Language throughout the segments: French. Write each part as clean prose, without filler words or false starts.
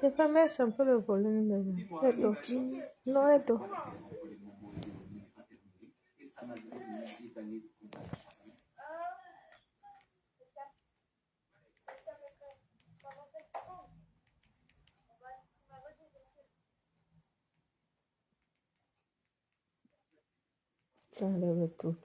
Deja messo un po' il volume. Edo. No, Edo. J'enlève tout.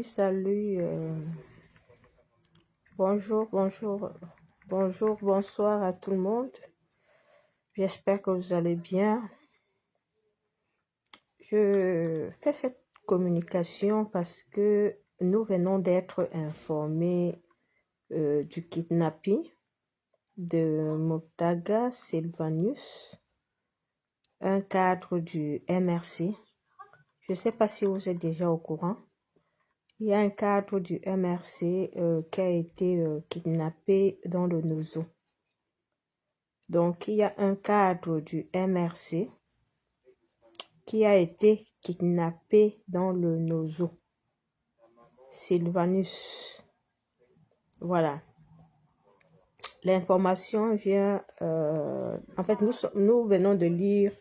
Salut. Bonjour, bonsoir à tout le monde. J'espère que vous allez bien. Je fais cette communication parce que nous venons d'être informés du kidnapping de Moktaga Sylvanus, un cadre du MRC. Je ne sais pas si vous êtes déjà au courant. Il y a un cadre du MRC qui a été kidnappé dans le Nozo. Donc, il y a un cadre du MRC qui a été kidnappé dans le Nozo. Sylvanus. Voilà. L'information vient... en fait, nous venons de lire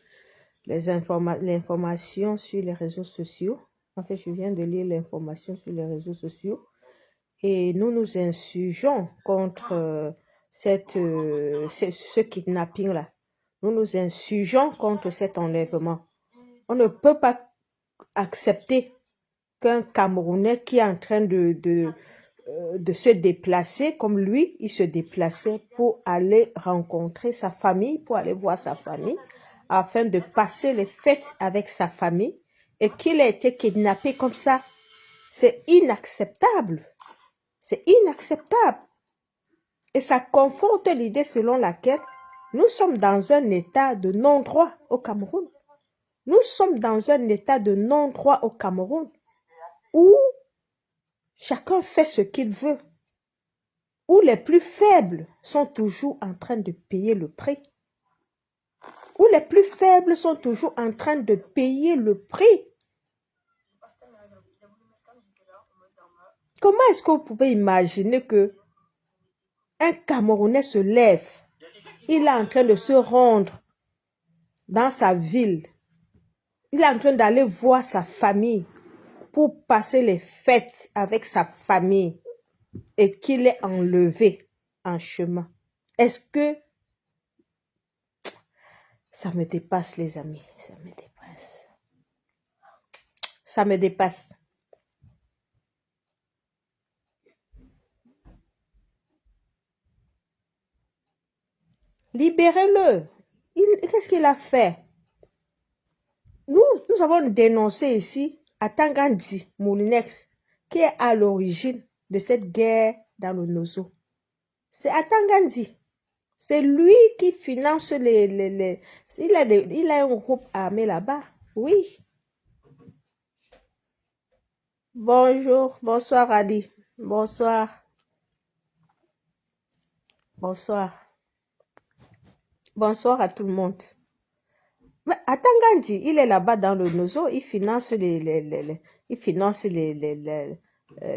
l'information sur les réseaux sociaux. En fait, je viens de lire l'information sur les réseaux sociaux. Et nous nous insurgeons contre ce kidnapping-là. Nous nous insurgeons contre cet enlèvement. On ne peut pas accepter qu'un Camerounais qui est en train de se déplacer, comme lui, il se déplaçait pour aller rencontrer sa famille, pour aller voir sa famille, afin de passer les fêtes avec sa famille, et qu'il ait été kidnappé comme ça. C'est inacceptable. C'est inacceptable. Et ça conforte l'idée selon laquelle nous sommes dans un état de non-droit au Cameroun. Nous sommes dans un état de non-droit au Cameroun où chacun fait ce qu'il veut, où les plus faibles sont toujours en train de payer le prix. Où les plus faibles sont toujours en train de payer le prix. Comment est-ce que vous pouvez imaginer que un Camerounais se lève, il est en train de se rendre dans sa ville, il est en train d'aller voir sa famille pour passer les fêtes avec sa famille et qu'il est enlevé en chemin? Est-ce que ça me dépasse, les amis? Ça me dépasse. Ça me dépasse. Libérez-le. Qu'est-ce qu'il a fait? Nous avons dénoncé ici à Tangandi Moulinex, qui est à l'origine de cette guerre dans le Nozo. C'est à Tangandi. C'est lui qui finance il a un groupe armé là-bas. Oui. Bonjour, bonsoir Adi. Bonsoir. Bonsoir à tout le monde. Mais à Tangandi, il est là-bas dans le Nozo, il finance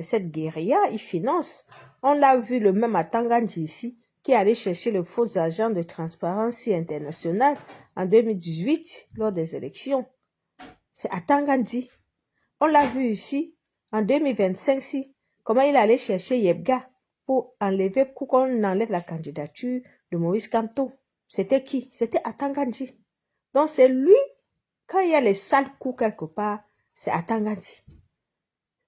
cette guérilla, il finance. On l'a vu le même à Tangandi ici, qui est allé chercher le faux agent de Transparency International en 2018 lors des élections. C'est à Tangandi. On l'a vu ici en 2025 si, comment il allait chercher Yebga pour qu'on enlève la candidature de Maurice Kamto. C'était qui? C'était à Tangandi. Donc c'est lui, quand il y a les sales coups quelque part, c'est à Tangandi.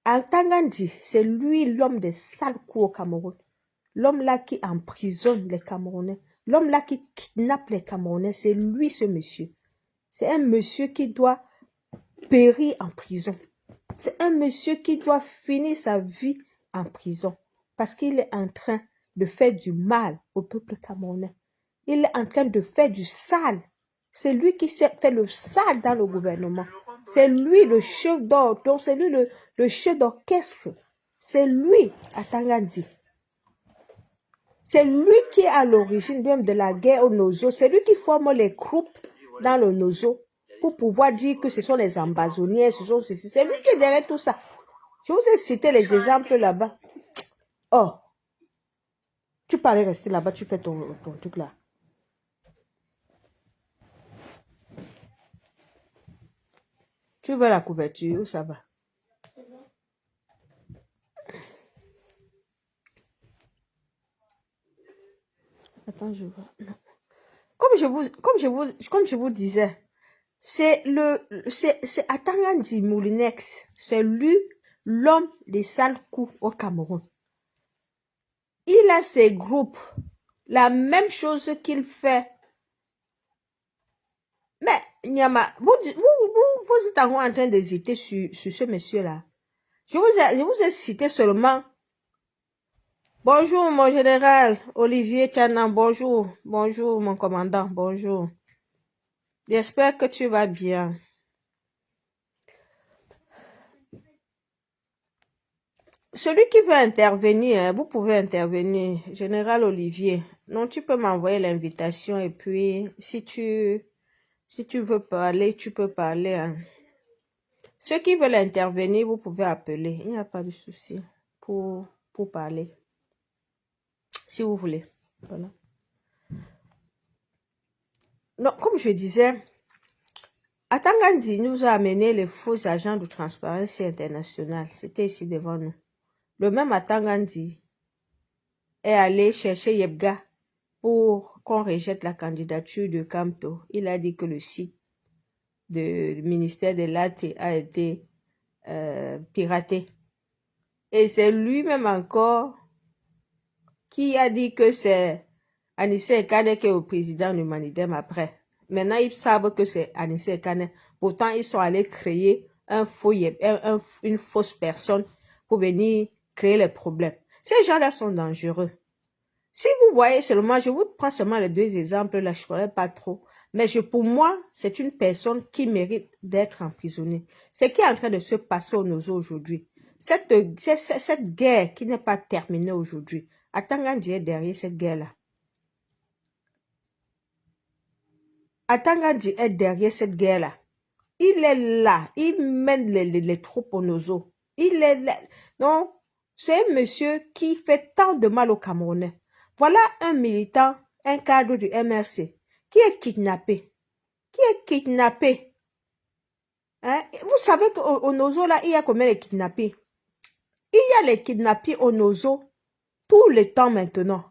À Tangandi, c'est lui l'homme des sales coups au Cameroun. L'homme là qui emprisonne les Camerounais. L'homme là qui kidnappe les Camerounais, c'est lui ce monsieur. C'est un monsieur qui doit périr en prison. C'est un monsieur qui doit finir sa vie en prison parce qu'il est en train de faire du mal au peuple camerounais. Il est en train de faire du sale. C'est lui qui fait le sale dans le gouvernement. C'est lui le chef d'ordre, c'est lui le chef d'orchestre. C'est lui, Atangandi. C'est lui qui est à l'origine même de la guerre au Nozo. C'est lui qui forme les groupes dans le Nozo pour pouvoir dire que ce sont les ambazoniens, ce sont ceci. C'est lui qui est derrière tout ça. Je vous ai cité les exemples là-bas. Oh, tu parlais rester là-bas, tu fais ton truc là. Tu veux la couverture, ça va. Attends, je vois. Non. Comme je vous disais, c'est Atangandi Moulinex. C'est lui, l'homme des sales coups au Cameroun. Il a ses groupes. La même chose qu'il fait. Mais, Nyama, vous êtes encore en train d'hésiter sur ce monsieur-là. Je vous ai cité seulement. Bonjour, mon général, Olivier Tchanan, bonjour. Bonjour, mon commandant, bonjour. J'espère que tu vas bien. Celui qui veut intervenir, vous pouvez intervenir. Général Olivier, non, tu peux m'envoyer l'invitation et puis, si tu veux parler, tu peux parler. Hein. Ceux qui veulent intervenir, vous pouvez appeler. Il n'y a pas de souci pour parler. Si vous voulez. Voilà. Non, comme je disais, Atangandi nous a amené les faux agents de Transparency International. C'était ici devant nous. Le même Atangandi est allé chercher Yebga pour qu'on rejette la candidature de Kamto. Il a dit que le site du ministère de l'Art a été piraté. Et c'est lui-même encore qui a dit que c'est Anissé Ekane qui est au président du Manidem après. Maintenant, ils savent que c'est Anissé Ekane. Pourtant, ils sont allés créer une fausse personne pour venir créer les problèmes. Ces gens-là sont dangereux. Si vous voyez seulement, je vous prends seulement les deux exemples, là, je ne connais pas trop. Mais pour moi, c'est une personne qui mérite d'être emprisonnée. Ce qui est en train de se passer au Nozo aujourd'hui. Cette guerre qui n'est pas terminée aujourd'hui. Atangandi est derrière cette guerre-là. Atangandi est derrière cette guerre-là. Il est là. Il mène les troupes au Nozo. Il est là. Non, c'est un monsieur qui fait tant de mal aux Camerounais. Voilà un militant, un cadre du MRC, qui est kidnappé. Hein? Vous savez qu'au Nozo, là, il y a combien de kidnappés? Il y a les kidnappés au Nozo tout le temps maintenant.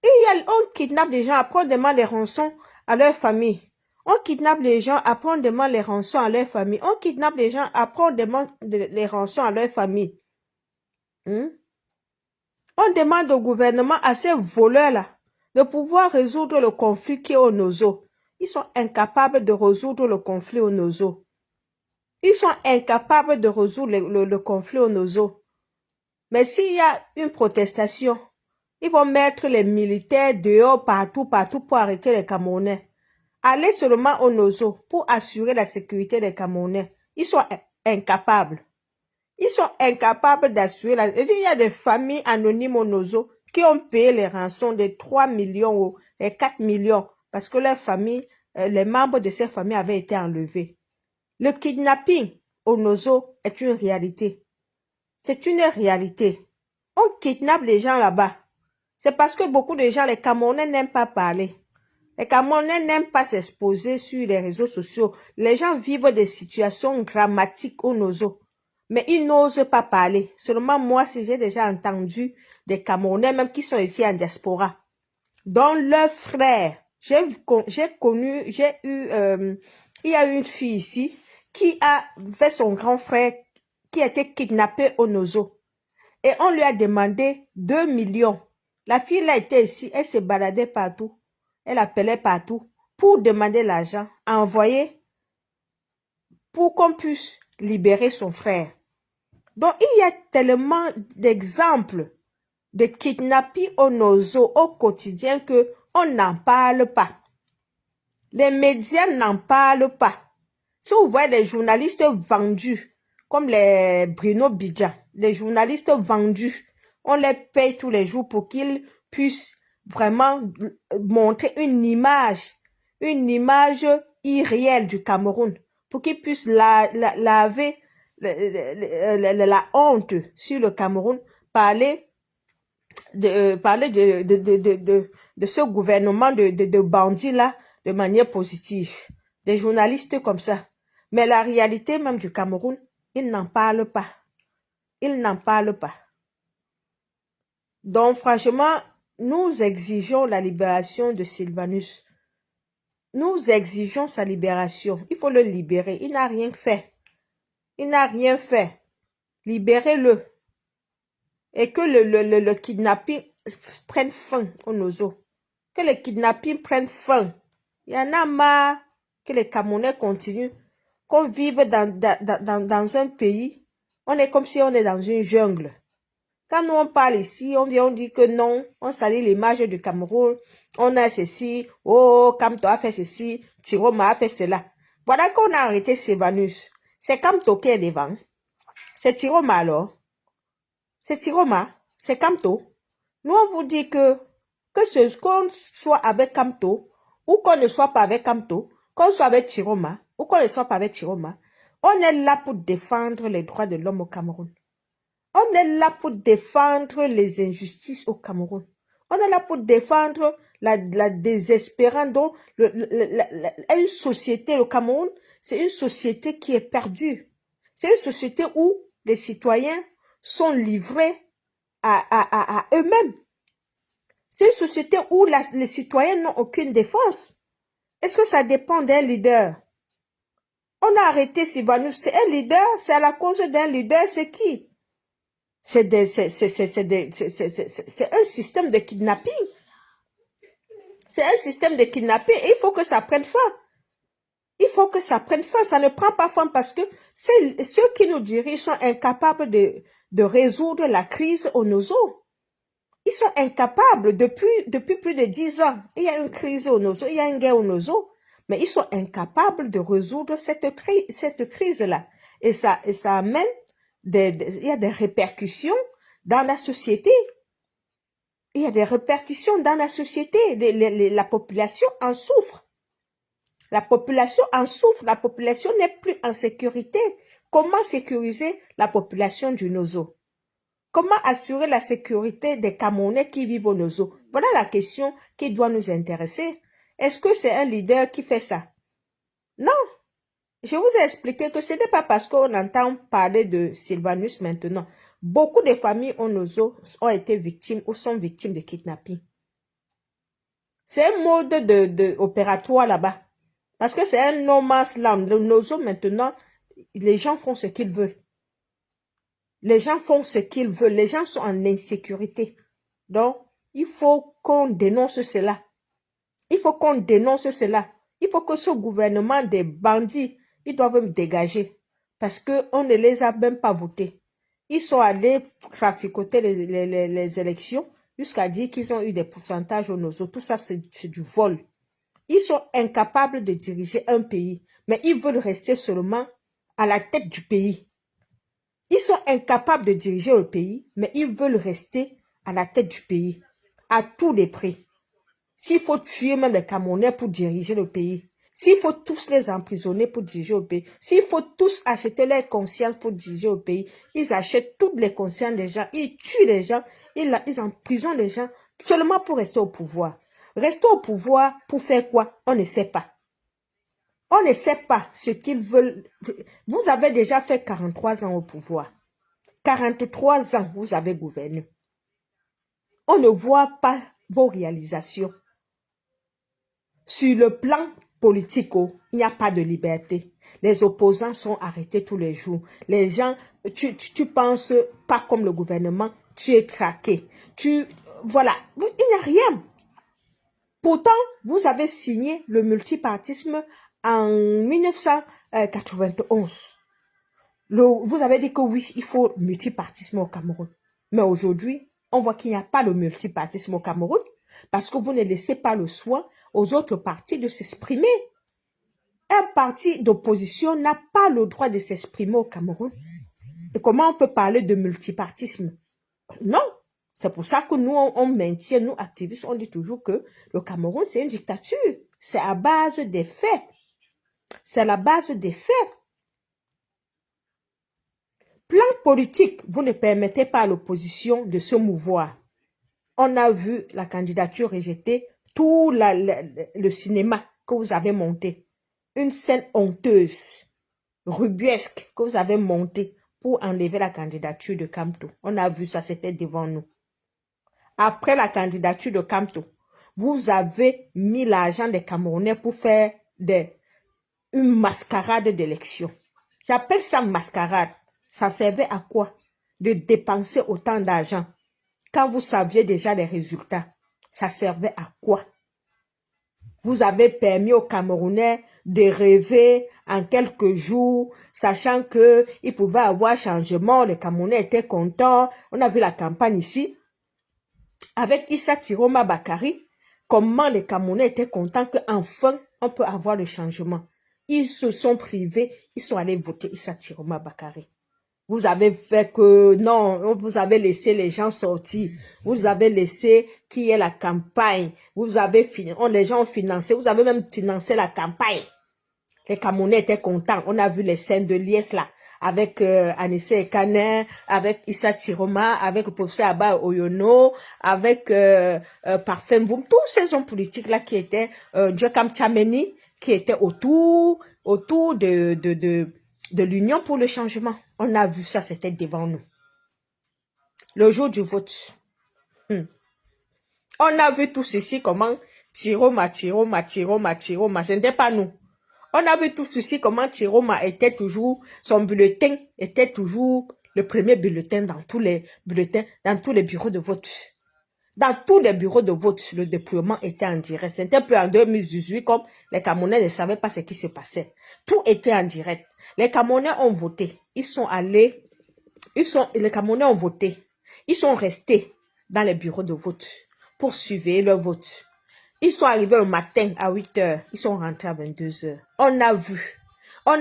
On kidnappe des gens, après on demande les rançons à leur famille. On kidnappe les gens, après on demande les rançons à leur famille. On kidnappe les gens, après on demande les rançons à leur famille. On demande au gouvernement, à ces voleurs-là, de pouvoir résoudre le conflit qui est au Nozo. Ils sont incapables de résoudre le conflit au Nozo. Ils sont incapables de résoudre le conflit au Nozo. Mais s'il y a une protestation, ils vont mettre les militaires dehors partout pour arrêter les Camerounais. Allez seulement au Nozo pour assurer la sécurité des Camerounais. Ils sont incapables. Ils sont incapables d'assurer la... Il y a des familles anonymes au Nozo qui ont payé les rançons de 3 millions ou les 4 millions parce que leurs familles, les membres de ces familles avaient été enlevés. Le kidnapping au Nozo est une réalité. C'est une réalité. On kidnappe les gens là-bas. C'est parce que beaucoup de gens, les Camerounais n'aiment pas parler. Les Camerounais n'aiment pas s'exposer sur les réseaux sociaux. Les gens vivent des situations dramatiques au Nozo. Mais ils n'osent pas parler. Seulement moi, si j'ai déjà entendu des Camerounais, même qui sont ici en diaspora, dont leurs frères, il y a eu une fille ici qui a fait son grand frère qui a été kidnappé au Nozo. Et on lui a demandé 2 millions. La fille là était ici, elle se baladait partout. Elle appelait partout pour demander l'argent, envoyer pour qu'on puisse libérer son frère. Donc, il y a tellement d'exemples de kidnapping au Nozo au quotidien que on n'en parle pas. Les médias n'en parlent pas. Si vous voyez des journalistes vendus, comme les Bruno Bidjan, les journalistes vendus, on les paye tous les jours pour qu'ils puissent vraiment montrer une image irréelle du Cameroun, pour qu'ils puissent laver la honte sur le Cameroun, parler de ce gouvernement de bandits là de manière positive. Des journalistes comme ça. Mais la réalité même du Cameroun, ils n'en parlent pas. Ils n'en parlent pas. Donc franchement, nous exigeons la libération de Sylvanus. Nous exigeons sa libération. Il faut le libérer. Il n'a rien fait. Il n'a rien fait. Libérez-le. Et que le kidnapping prenne fin au Nozo. Que le kidnapping prenne fin. Il y en a marre que les Camerounais continuent. Qu'on vive dans un pays, on est comme si on est dans une jungle. Quand nous on parle ici, on dit que non, on salit l'image du Cameroun, on a ceci, oh, Kamto a fait ceci, Chiroma a fait cela. Voilà qu'on a arrêté Sylvanus. C'est Kamto qui est devant. C'est Chiroma alors. C'est Chiroma, c'est Kamto. Nous on vous dit qu'on soit avec Kamto, ou qu'on ne soit pas avec Kamto, qu'on soit avec Chiroma, ou qu'on ne soit pas avec Chiroma, on est là pour défendre les droits de l'homme au Cameroun. On est là pour défendre les injustices au Cameroun. On est là pour défendre la désespérance dont une société, le Cameroun, c'est une société qui est perdue. C'est une société où les citoyens sont livrés à eux-mêmes. C'est une société où les citoyens n'ont aucune défense. Est-ce que ça dépend d'un leader? On a arrêté Sylvanus, c'est un leader, c'est à la cause d'un leader, c'est qui? C'est un système de kidnapping. C'est un système de kidnapping et il faut que ça prenne fin. Il faut que ça prenne fin. Ça ne prend pas fin parce que ceux qui nous dirigent sont incapables de résoudre la crise au Nozo. Ils sont incapables depuis plus de 10 ans. Il y a une crise au Nozo, il y a une guerre au Nozo. Mais ils sont incapables de résoudre cette crise-là. Et ça amène il y a des répercussions dans la société. Il y a des répercussions dans la société. La population en souffre. La population en souffre. La population n'est plus en sécurité. Comment sécuriser la population du Nozo? Comment assurer la sécurité des Camerounais qui vivent au Nozo? Voilà la question qui doit nous intéresser. Est-ce que c'est un leader qui fait ça? Non. Je vous ai expliqué que ce n'est pas parce qu'on entend parler de Sylvanus maintenant. Beaucoup de familles au Nozo ont été victimes ou sont victimes de kidnapping. C'est un mode opératoire là-bas. Parce que c'est un no man's land. Le Nozo maintenant, les gens font ce qu'ils veulent. Les gens font ce qu'ils veulent. Les gens sont en insécurité. Donc, il faut qu'on dénonce cela. Il faut qu'on dénonce cela. Il faut que ce gouvernement des bandits, ils doivent me dégager. Parce qu'on ne les a même pas votés. Ils sont allés traficoter les élections jusqu'à dire qu'ils ont eu des pourcentages au Nozo. Tout ça, c'est du vol. Ils sont incapables de diriger un pays. Mais ils veulent rester seulement à la tête du pays. Ils sont incapables de diriger le pays, mais ils veulent rester à la tête du pays. À tous les prix. S'il faut tuer même les Camerounais pour diriger le pays, s'il faut tous les emprisonner pour diriger le pays, s'il faut tous acheter leur conscience pour diriger le pays, ils achètent toutes les consciences des gens, ils tuent les gens, ils emprisonnent les gens seulement pour rester au pouvoir. Rester au pouvoir pour faire quoi? On ne sait pas. On ne sait pas ce qu'ils veulent. Vous avez déjà fait 43 ans au pouvoir. 43 ans, vous avez gouverné. On ne voit pas vos réalisations. Sur le plan politique, il n'y a pas de liberté. Les opposants sont arrêtés tous les jours. Les gens, tu penses pas comme le gouvernement, tu es traqué. Voilà, il n'y a rien. Pourtant, vous avez signé le multipartisme en 1991. Vous avez dit que oui, il faut le multipartisme au Cameroun. Mais aujourd'hui, on voit qu'il n'y a pas le multipartisme au Cameroun. Parce que vous ne laissez pas le soin aux autres partis de s'exprimer. Un parti d'opposition n'a pas le droit de s'exprimer au Cameroun. Et comment on peut parler de multipartisme? Non. C'est pour ça que nous, on maintient, nous activistes, on dit toujours que le Cameroun, c'est une dictature. C'est à base des faits. C'est la base des faits. Plan politique, vous ne permettez pas à l'opposition de se mouvoir. On a vu la candidature rejetée, tout le cinéma que vous avez monté. Une scène honteuse, rubuesque que vous avez montée pour enlever la candidature de Kamto. On a vu ça, c'était devant nous. Après la candidature de Kamto, vous avez mis l'argent des Camerounais pour faire une mascarade d'élection. J'appelle ça mascarade. Ça servait à quoi? De dépenser autant d'argent. Quand vous saviez déjà les résultats, ça servait à quoi? Vous avez permis aux Camerounais de rêver en quelques jours, sachant qu'il pouvait y avoir changement, les Camerounais étaient contents. On a vu la campagne ici, avec Issa Tiroma Bakari, comment les Camerounais étaient contents qu'enfin on peut avoir le changement. Ils se sont privés, ils sont allés voter Issa Tiroma Bakari. Vous avez fait que, non, vous avez laissé les gens sortir. Vous avez laissé qu'il y ait la campagne. Vous avez les gens ont financé. Vous avez même financé la campagne. Les Camerounais étaient contents. On a vu les scènes de Liès là. Avec Anissé Ekanen, avec Issa Tiroma, avec le professeur Abba Oyono, avec Parfum Boum. Tous ces hommes politiques là qui étaient, Djokam Tchameni, qui étaient autour de l'Union pour le changement. On a vu ça, c'était devant nous. Le jour du vote. On a vu tout ceci, comment Tiroma, ce n'était pas nous. On a vu tout ceci, comment Tiroma était toujours, son bulletin était toujours le premier bulletin dans tous les bulletins, dans tous les bureaux de vote. Dans tous les bureaux de vote, le déploiement était en direct. C'était plus en 2018 comme les Camerounais ne savaient pas ce qui se passait. Tout était en direct. Les Camerounais ont voté. Les Camerounais ont voté. Ils sont restés dans les bureaux de vote pour suivre leur vote. Ils sont arrivés le matin à 8 h. Ils sont rentrés à 22 h. On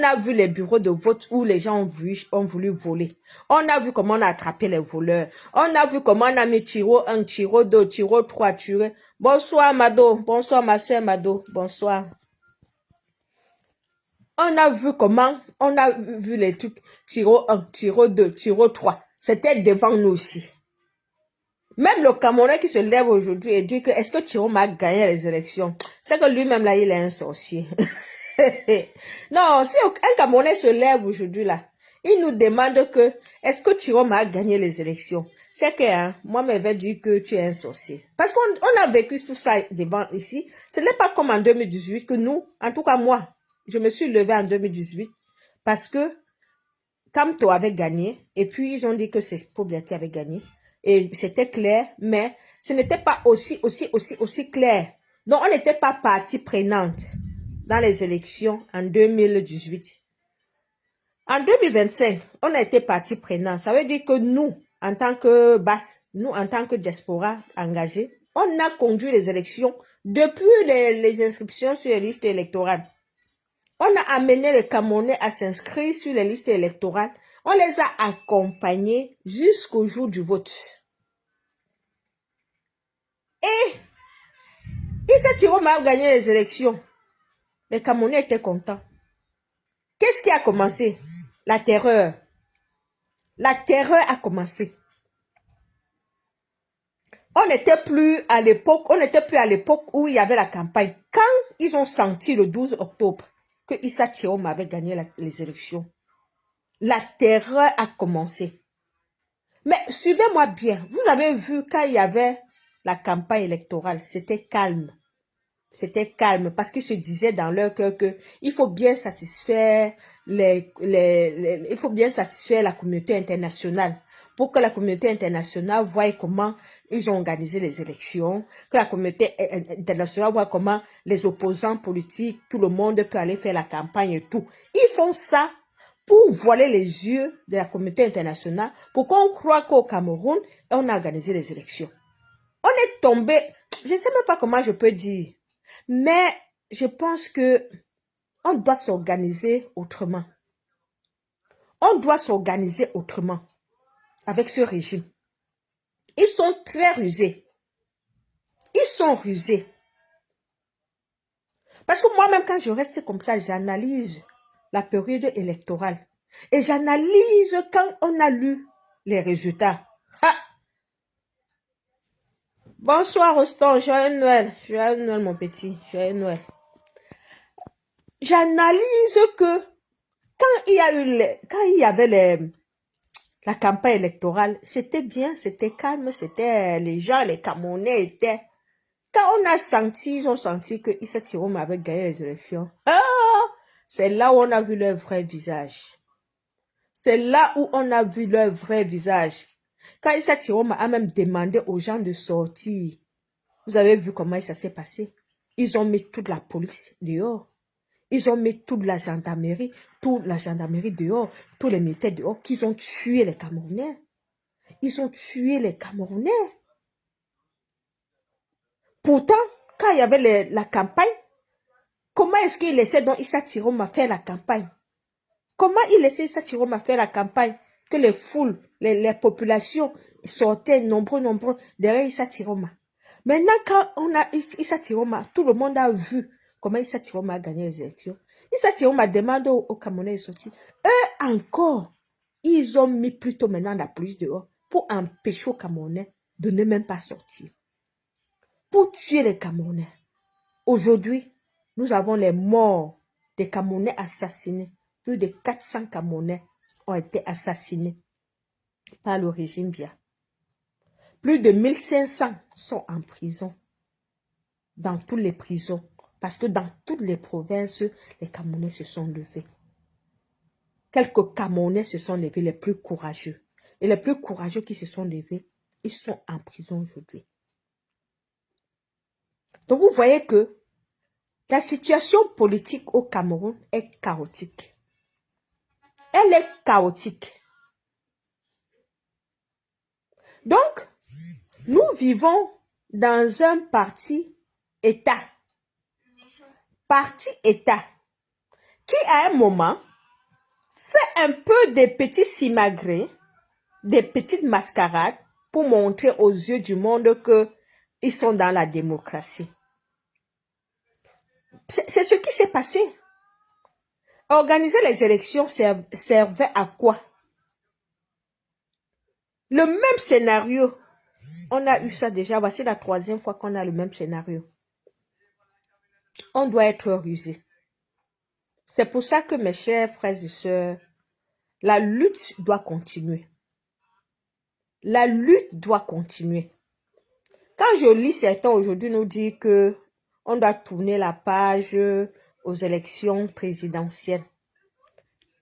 a vu les bureaux de vote où les gens ont voulu voler. On a vu comment on a attrapé les voleurs. On a vu comment on a mis Tiro 1, Tiro 2, Tiro 3, Tiro. Bonsoir Mado. Bonsoir ma soeur Mado. Bonsoir. On a vu comment, on a vu les trucs, Tiro 1, Tiro 2, Tiro 3. C'était devant nous aussi. Même le Camerounais qui se lève aujourd'hui et dit que est-ce que Tiroma a gagné les élections? C'est que lui-même là, il est un sorcier. Non, si un Camerounais se lève aujourd'hui là, il nous demande que est-ce que Tiroma a gagné les élections? C'est que moi m'avais dit que tu es un sorcier. Parce qu'on a vécu tout ça devant ici. Ce n'est pas comme en 2018 que nous, en tout cas moi, je me suis levée en 2018 parce que Kamto avait gagné et puis ils ont dit que c'est Pobia qui avait gagné. Et c'était clair, mais ce n'était pas aussi clair. Donc, on n'était pas partie prenante dans les élections en 2018. En 2025, on a été partie prenante. Ça veut dire que nous, en tant que basse, nous, en tant que diaspora engagée, on a conduit les élections depuis les inscriptions sur les listes électorales. On a amené les Camerounais à s'inscrire sur les listes électorales. On les a accompagnés jusqu'au jour du vote. Et Issa Tiroma a gagné les élections. Les Camerounais étaient contents. Qu'est-ce qui a commencé? La terreur. La terreur a commencé. On n'était plus à l'époque où il y avait la campagne. Quand ils ont senti le 12 octobre que Issa Tiroma avait gagné les élections, la terreur a commencé. Mais suivez-moi bien. Vous avez vu quand il y avait la campagne électorale, c'était calme. C'était calme parce qu'ils se disaient dans leur cœur que il faut bien satisfaire il faut bien satisfaire la communauté internationale pour que la communauté internationale voie comment ils ont organisé les élections, que la communauté internationale voit comment les opposants politiques, tout le monde peut aller faire la campagne et tout. Ils font ça pour voiler les yeux de la communauté internationale, pour qu'on croie qu'au Cameroun, on a organisé les élections. On est tombé, je ne sais même pas comment je peux dire, mais je pense que on doit s'organiser autrement. On doit s'organiser autrement avec ce régime. Ils sont très rusés. Ils sont rusés. Parce que moi-même, quand je reste comme ça, j'analyse la période électorale. Et j'analyse quand on a lu les résultats. Ha! Bonsoir, Roston. Joyeux Noël. Joyeux Noël, mon petit. Joyeux Noël. J'analyse que quand il y avait la campagne électorale, c'était bien, c'était calme, c'était les gens, les Camerounais étaient. Quand on a senti, ils ont senti que Issa Tirom avait gagné les élections. Ah, c'est là où on a vu leur vrai visage. C'est là où on a vu leur vrai visage. Quand Issa Tirom a même demandé aux gens de sortir, vous avez vu comment ça s'est passé? Ils ont mis toute la police dehors. Ils ont mis toute la gendarmerie dehors, tous les militaires dehors, qu'ils ont tué les Camerounais. Ils ont tué les Camerounais. Pourtant, quand il y avait la campagne, comment est-ce qu'il laissait donc Issa Tirom faire la campagne? Comment il laissait Issa Tirom faire la campagne? Que les foules, les populations sortaient nombreux derrière Issa Tirom. Maintenant, quand on a Issa Tirom, tout le monde a vu comment Issa Tirom a gagné les élections. Issa Tirom a demandé aux Camerounais de sortir. Eux encore, ils ont mis plutôt maintenant la police dehors pour empêcher aux Camerounais de ne même pas sortir. Pour tuer les Camerounais. Aujourd'hui, nous avons les morts des Camerounais assassinés. Plus de 400 Camerounais ont été assassinés par le régime Biya. Plus de 1500 sont en prison, dans toutes les prisons, parce que dans toutes les provinces, les Camerounais se sont levés. Quelques Camerounais se sont levés, les plus courageux. Et les plus courageux qui se sont levés, ils sont en prison aujourd'hui. Donc vous voyez que la situation politique au Cameroun est chaotique. Elle est chaotique. Donc, nous vivons dans un parti-État. Parti-État qui, à un moment, fait un peu des petits simagrées, des petites mascarades pour montrer aux yeux du monde qu'ils sont dans la démocratie. C'est ce qui s'est passé. Organiser les élections servait à quoi? Le même scénario. On a eu ça déjà. Voici la 3e fois qu'on a le même scénario. On doit être rusé. C'est pour ça que mes chers frères et sœurs, la lutte doit continuer. La lutte doit continuer. Quand je lis certains aujourd'hui nous dire que on doit tourner la page aux élections présidentielles.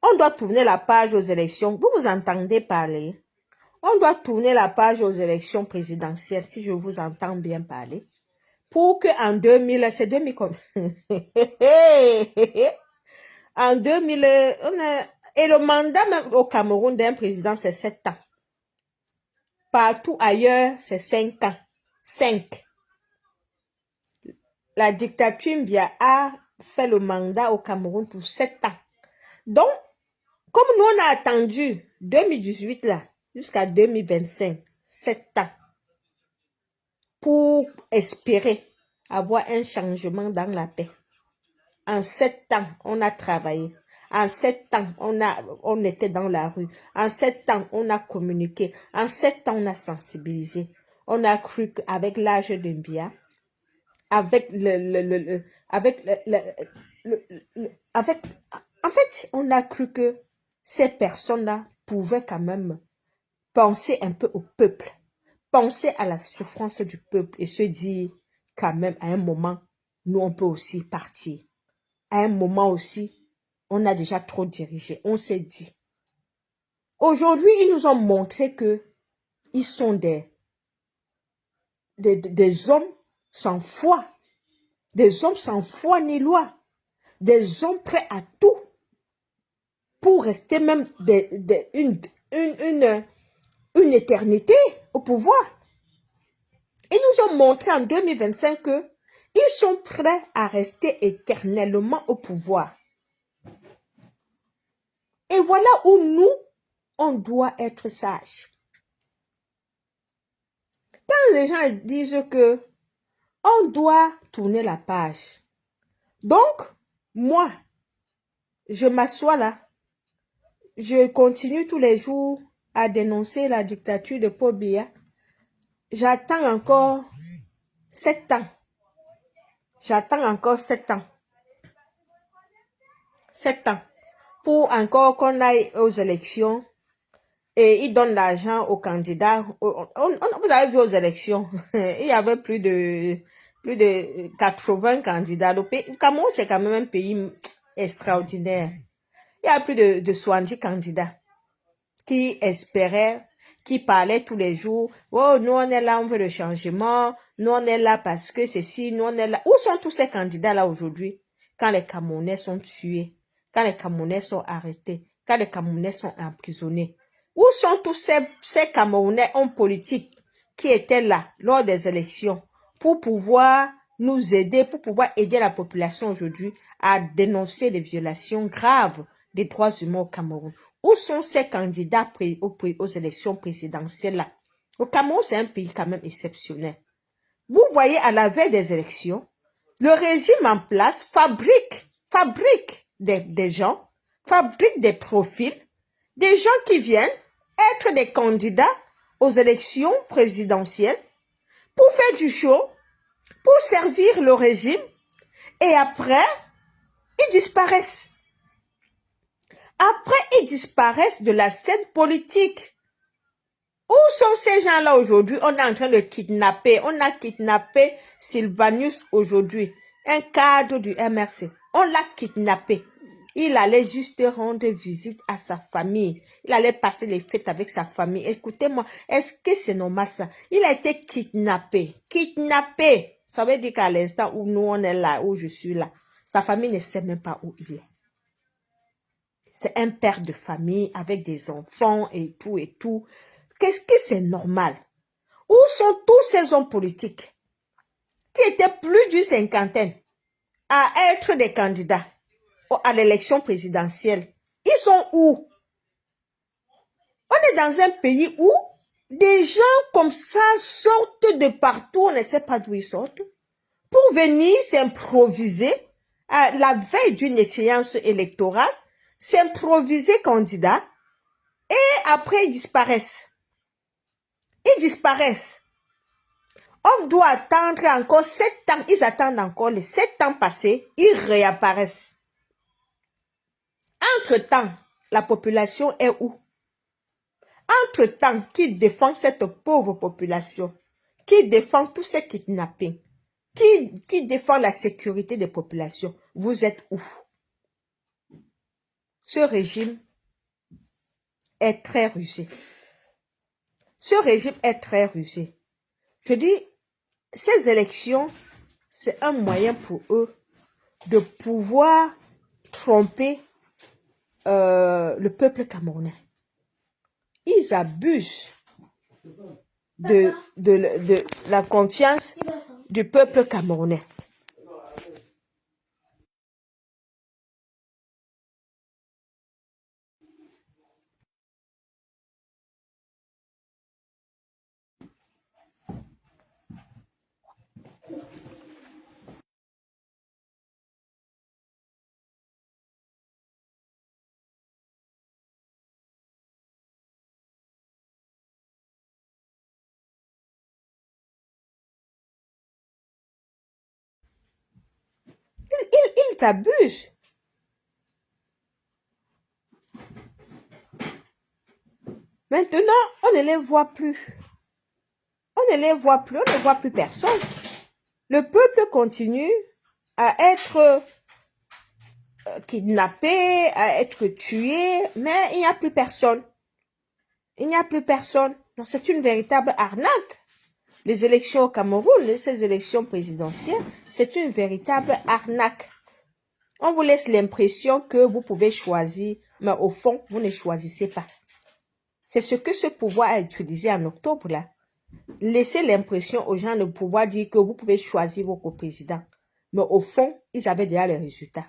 On doit tourner la page aux élections. Vous vous entendez parler? On doit tourner la page aux élections présidentielles, si je vous entends bien parler. Pour qu'en 2000, c'est 2000 comme... En 2000, et le mandat même au Cameroun d'un président, c'est 7 ans. Partout ailleurs, c'est 5 ans. 5. La dictature Biya a fait le mandat au Cameroun pour 7 ans. Donc, comme nous on a attendu 2018 là, jusqu'à 2025, 7 ans, pour espérer avoir un changement dans la paix. En 7 ans, on a travaillé. En 7 ans, on était dans la rue. En 7 ans, on a communiqué. En 7 ans, on a sensibilisé. On a cru qu'avec l'âge de Biya, avec en fait, on a cru que ces personnes-là pouvaient quand même penser un peu au peuple, penser à la souffrance du peuple et se dire quand même à un moment, nous on peut aussi partir. À un moment aussi, on a déjà trop dirigé, on s'est dit. Aujourd'hui, ils nous ont montré que ils sont des hommes sans foi, des hommes sans foi ni loi, des hommes prêts à tout pour rester même une éternité au pouvoir. Ils nous ont montré en 2025 que ils sont prêts à rester éternellement au pouvoir. Et voilà où nous, on doit être sages. Quand les gens disent que on doit tourner la page, donc, moi, je m'assois là, je continue tous les jours à dénoncer la dictature de Paul Biya. J'attends encore 7 ans. J'attends encore 7 ans. 7 ans. Pour encore qu'on aille aux élections et ils donnent l'argent aux candidats. Vous avez vu aux élections, il y avait plus de 80 candidats. Le Cameroun, c'est quand même un pays extraordinaire. Il y a plus de 70 candidats qui espéraient, qui parlaient tous les jours. Oh, nous on est là, on veut le changement. Nous on est là parce que ceci, nous on est là. Où sont tous ces candidats-là aujourd'hui? Quand les Camerounais sont tués, quand les Camerounais sont arrêtés, quand les Camerounais sont emprisonnés. Où sont tous ces Camerounais hommes politiques qui étaient là lors des élections pour pouvoir nous aider, pour pouvoir aider la population aujourd'hui à dénoncer les violations graves des droits humains au Cameroun? Où sont ces candidats aux élections présidentielles là? Le Cameroun, c'est un pays quand même exceptionnel. Vous voyez, à la veille des élections, le régime en place fabrique des gens, fabrique des profils, des gens qui viennent être des candidats aux élections présidentielles pour faire du show, pour servir le régime, et après, ils disparaissent. Après, ils disparaissent de la scène politique. Où sont ces gens-là aujourd'hui? On est en train de kidnapper. On a kidnappé Sylvanus aujourd'hui, un cadre du MRC. On l'a kidnappé. Il allait juste rendre visite à sa famille. Il allait passer les fêtes avec sa famille. Écoutez-moi, est-ce que c'est normal ça? Il a été kidnappé. Kidnappé. Ça veut dire qu'à l'instant où nous on est là, où je suis là, sa famille ne sait même pas où il est. C'est un père de famille avec des enfants et tout et tout. Qu'est-ce que c'est normal? Où sont tous ces hommes politiques qui étaient plus d'une cinquantaine à être des candidats à l'élection présidentielle? Ils sont où? On est dans un pays où des gens comme ça sortent de partout, on ne sait pas d'où ils sortent, pour venir s'improviser à la veille d'une échéance électorale, s'improviser candidat, et après ils disparaissent. Ils disparaissent. On doit attendre encore 7 ans. Ils attendent encore les 7 ans passés. Ils réapparaissent. Entre-temps, la population est où? Entre-temps, qui défend cette pauvre population? Qui défend tous ces kidnappings? Qui défend la sécurité des populations? Vous êtes où? Ce régime est très rusé. Ce régime est très rusé. Je dis, ces élections, c'est un moyen pour eux de pouvoir tromper le peuple camerounais. Ils abusent de la confiance du peuple camerounais. Ils abusent. Maintenant, on ne les voit plus. On ne les voit plus, on ne voit plus personne. Le peuple continue à être kidnappé, à être tué, mais il n'y a plus personne. Il n'y a plus personne. Donc c'est une véritable arnaque. Les élections au Cameroun, ces élections présidentielles, c'est une véritable arnaque. On vous laisse l'impression que vous pouvez choisir, mais au fond, vous ne choisissez pas. C'est ce que ce pouvoir a utilisé en octobre là. laisser l'impression aux gens de pouvoir dire que vous pouvez choisir votre président. Mais au fond, ils avaient déjà les résultats.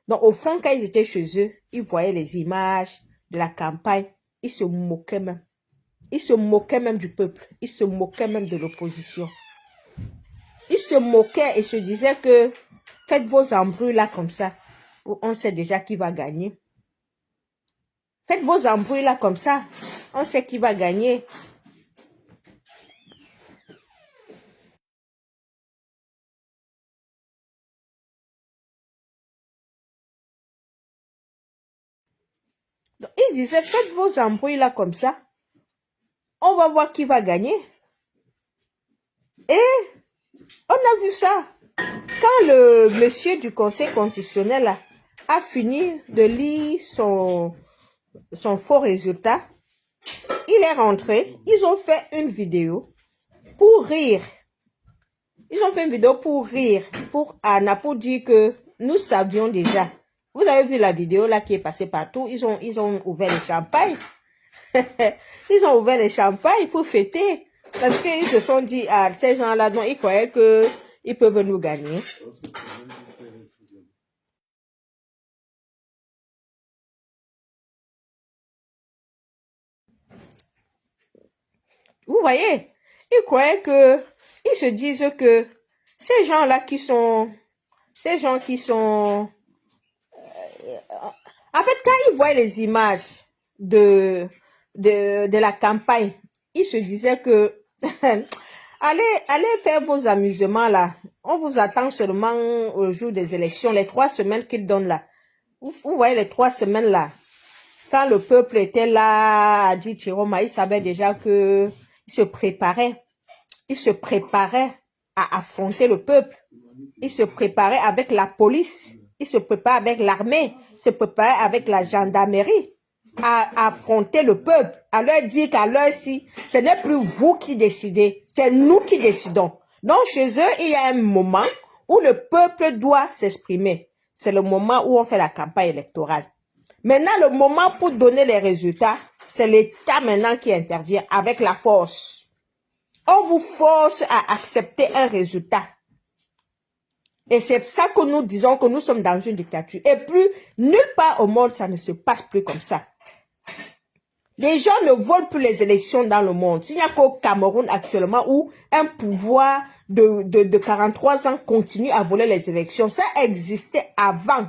Donc, au fond, quand ils étaient chez eux, ils voyaient les images de la campagne. Ils se moquaient même. Ils se moquaient même du peuple. Ils se moquaient même de l'opposition. Ils se moquaient et se disaient que faites vos embrouilles là comme ça. On sait déjà qui va gagner. Faites vos embrouilles là comme ça. On sait qui va gagner. Donc, ils disaient, faites vos embrouilles là comme ça. On va voir qui va gagner. Et on a vu ça. Quand le monsieur du Conseil constitutionnel là, a fini de lire son faux résultat, il est rentré. Ils ont fait une vidéo pour rire. Ils ont fait une vidéo pour rire, pour Anna, pour dire que nous savions déjà. Vous avez vu la vidéo là qui est passée partout. Ils ont ouvert les champagnes. Ils ont ouvert les champagnes pour fêter. Parce qu'ils se sont dit, ah, ces gens-là, non, ils croyaient qu'ils peuvent nous gagner. Vous voyez, ils croyaient que, ils se disent que ces gens-là qui sont, ces gens qui sont, en fait, quand ils voient les images de la campagne, ils se disaient que, allez faire vos amusements là. On vous attend seulement au jour des élections, les 3 semaines qu'ils donnent là. Vous voyez les 3 semaines là. Quand le peuple était là, a dit Chiroma, il savait déjà que il se préparait. Il se préparait à affronter le peuple. Il se préparait avec la police. Il se préparait avec l'armée. Il se préparait avec la gendarmerie à affronter le peuple. À leur dire qu'à l'heure-ci, ce n'est plus vous qui décidez. C'est nous qui décidons. Donc, chez eux, il y a un moment où le peuple doit s'exprimer. C'est le moment où on fait la campagne électorale. Maintenant, le moment pour donner les résultats, c'est l'État maintenant qui intervient avec la force. On vous force à accepter un résultat. Et c'est ça que nous disons que nous sommes dans une dictature. Et plus, nulle part au monde, ça ne se passe plus comme ça. Les gens ne volent plus les élections dans le monde. Il n'y a qu'au Cameroun actuellement où un pouvoir de 43 ans continue à voler les élections. Ça existait avant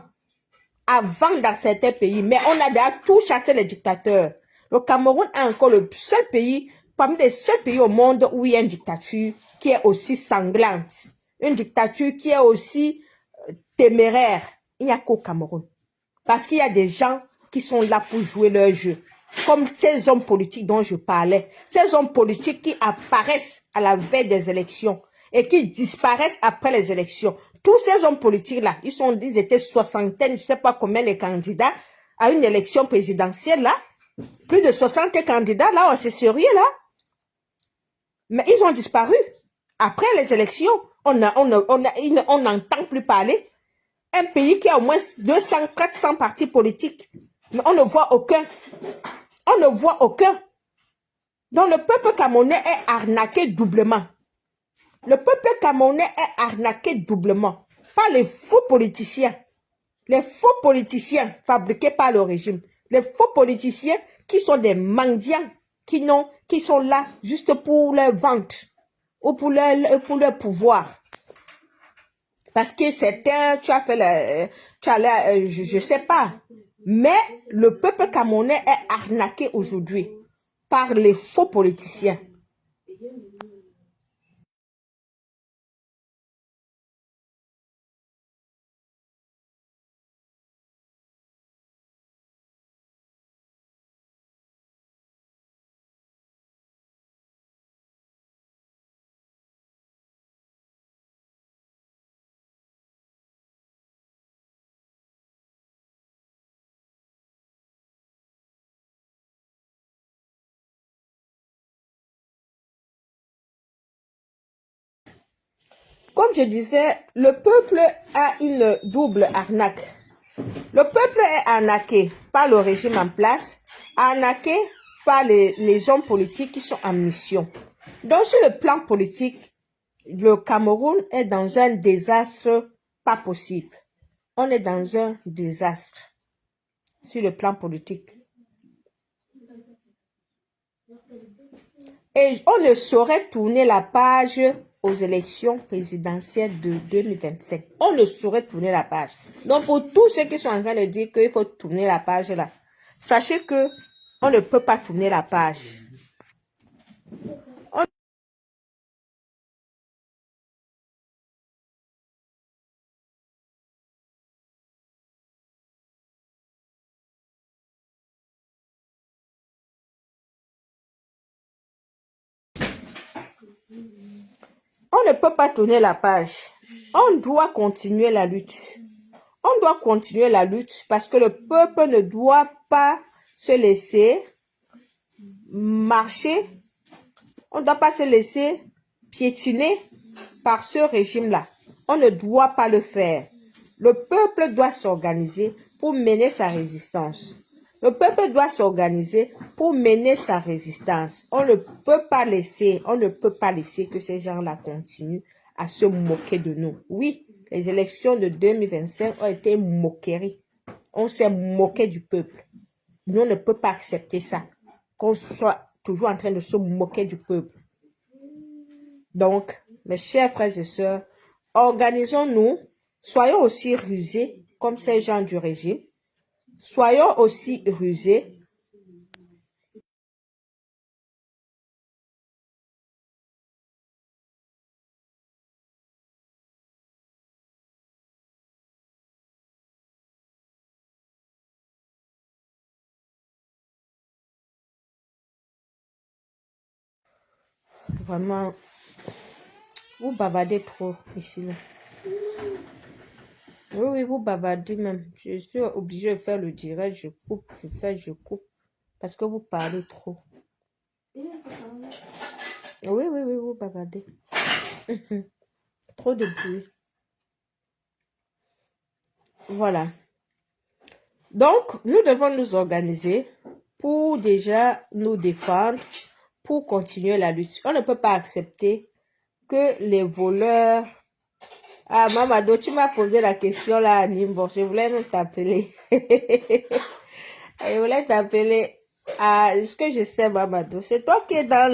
dans certains pays, mais on a déjà tout chassé les dictateurs. Le Cameroun est encore le seul pays, parmi les seuls pays au monde où il y a une dictature qui est aussi sanglante. Une dictature qui est aussi téméraire. Il n'y a qu'au Cameroun. Parce qu'il y a des gens qui sont là pour jouer leur jeu. Comme ces hommes politiques dont je parlais. Ces hommes politiques qui apparaissent à la veille des élections et qui disparaissent après les élections. Tous ces hommes politiques-là, ils étaient soixantaine, je ne sais pas combien de candidats à une élection présidentielle là. Plus de 60 candidats là, c'est sérieux là. Mais ils ont disparu. Après les élections, on n'entend plus parler. Un pays qui a au moins 200, 400 partis politiques. Mais on ne voit aucun. On ne voit aucun. Donc le peuple camerounais est arnaqué doublement. Le peuple camerounais est arnaqué doublement par les faux politiciens. Les faux politiciens fabriqués par le régime. Les faux politiciens qui sont des mendiants, qui sont là juste pour leur vente ou pour leur pouvoir. Parce que certains, je sais pas. Mais le peuple camerounais est arnaqué aujourd'hui par les faux politiciens. Comme je disais, le peuple a une double arnaque. Le peuple est arnaqué par le régime en place, arnaqué par les hommes politiques qui sont en mission. Donc, sur le plan politique, le Cameroun est dans un désastre pas possible. On est dans un désastre sur le plan politique. Et on ne saurait tourner la page aux élections présidentielles de 2025. On ne saurait tourner la page. Donc, pour tous ceux qui sont en train de dire qu'il faut tourner la page là, sachez que on ne peut pas tourner la page. On ne peut pas tourner la page. On doit continuer la lutte. On doit continuer la lutte parce que le peuple ne doit pas se laisser marcher. On ne doit pas se laisser piétiner par ce régime-là. On ne doit pas le faire. Le peuple doit s'organiser pour mener sa résistance. Le peuple doit s'organiser pour mener sa résistance. On ne peut pas laisser que ces gens-là continuent à se moquer de nous. Oui, les élections de 2025 ont été une moquerie. On s'est moqué du peuple. Nous, on ne peut pas accepter ça, qu'on soit toujours en train de se moquer du peuple. Donc, mes chers frères et sœurs, organisons-nous, soyons aussi rusés comme ces gens du régime, soyons aussi rusés. Vraiment, vous bavardez trop ici. Là. Oui, vous bavardez même. Je suis obligée de faire le direct, je coupe, je coupe. Parce que vous parlez trop. Oui, vous bavardez. Trop de bruit. Voilà. Donc, nous devons nous organiser pour déjà nous défendre, pour continuer la lutte. On ne peut pas accepter que les voleurs... Ah, Mamado, tu m'as posé la question là, Nimbo. Je voulais même t'appeler. Je voulais t'appeler. Ah, ce que je sais, Mamado, c'est toi qui es dans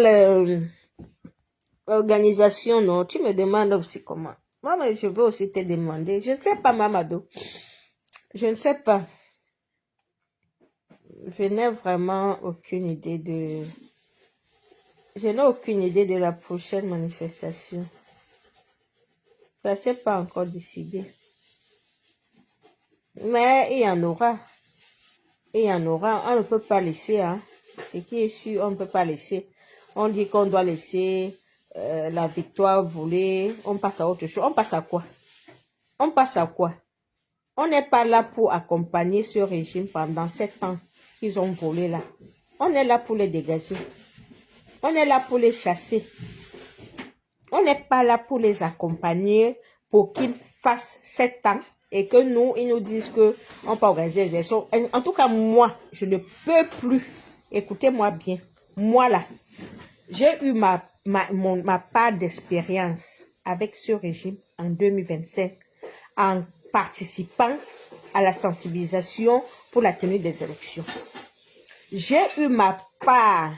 l'organisation, non? Tu me demandes aussi comment. Moi, je veux aussi te demander. Je ne sais pas, Mamado. Je ne sais pas. Je n'ai vraiment aucune idée de... Je n'ai aucune idée de la prochaine manifestation. Ça ne s'est pas encore décidé. Mais il y en aura. Il y en aura. On ne peut pas laisser. Hein. Ce qui est sûr, on ne peut pas laisser. On dit qu'on doit laisser la victoire voler. On passe à autre chose. On passe à quoi? On passe à quoi? On n'est pas là pour accompagner ce régime pendant 7 ans qu'ils ont volé là. On est là pour les dégager. On est là pour les chasser. On n'est pas là pour les accompagner pour qu'ils fassent 7 ans et que nous, ils nous disent qu'on peut organiser les élections. En tout cas, moi, je ne peux plus. Écoutez-moi bien. Moi, là, j'ai eu ma part d'expérience avec ce régime en 2025 en participant à la sensibilisation pour la tenue des élections. J'ai eu ma part